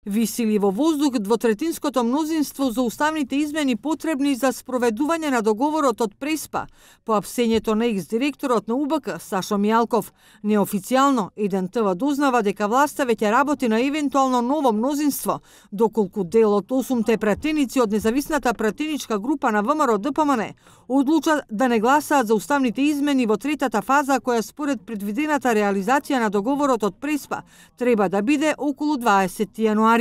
Висели во воздух двотретинското мнозинство за уставните измени потребни за спроведување на договорот од Преспа, по апсењето на екс-директорот на УБК Сашо Мијалков. Неофицијално, ЕДНТВ дознава дека власта веќе работи на евентуално ново мнозинство, доколку дел од 8 пратеници од независната пратеничка група на ВМРО ДПМН одлучат да не гласаат за уставните измени во третата фаза, која според предвидената реализација на договорот од Преспа треба да биде околу 20 јануари.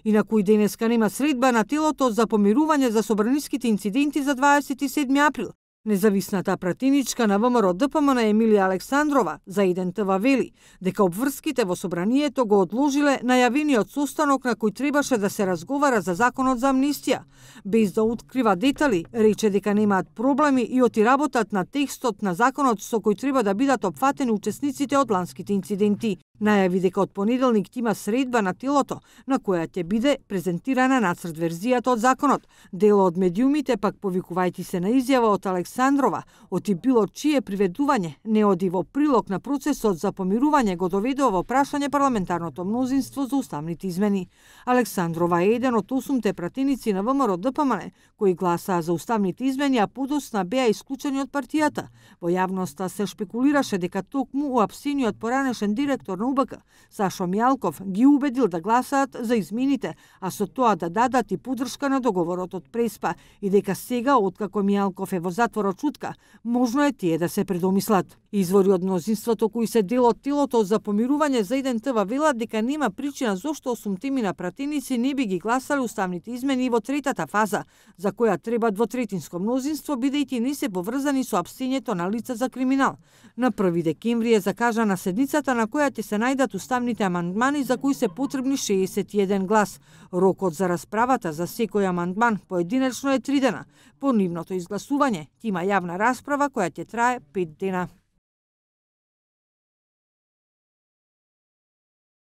И на кој денеска нема средба на телото за помирување за собраниските инциденти за 27 април. Независната пратеничка на ВМРО ДПМН Емилија Александрова за ЕДНТВ вели дека обврските во собранието го одложиле најавениот состанок на кој требаше да се разговара за законот за амнистија. Без да открива детали, рече дека немаат проблеми и оти работат на текстот на законот со кој треба да бидат опфатени учесниците од ланските инциденти. Најави дека од понеделник има средба на телото на која ќе биде презентирана нацрт верзијата од законот. Дел од медиумите пак повикувајќи се на изјава од Александрова, оти било чие приведување не оди во прилог на процесот за помирување го доведува во прашање парламентарното мнозинство за уставните измени. Александрова е еден од 8 пратеници на ВМРО ДПМН кои гласаа за уставните измени, а подосна беа исклучени од партијата. Во јавноста се шпекулираше дека токму уапсениот поранешен директор на УБК Сашо Мијалков ги убедил да гласаат за измените, а со тоа да дадат и поддршка на договорот од Преспа и дека сега, откако Мијалков е во затворот чутка, можно е тие да се предомислат. Извори од мнозинството кои се дел од телото за помирување за ЕДНТВ велат дека нема причина зошто 8 на пратеници не би ги гласале уставните измени во третата фаза, за која треба двотретинско мнозинство, бидејќи не се поврзани со апсењето на лица за криминал. На 1 декември е закажана седницата на која ќе се најдат уставните амандмани за кои се потребни 61 глас. Рокот за расправата за секој амандман поединечно е 3 дена. По нивното изгласување има јавна расправа која ќе трае 5 дена.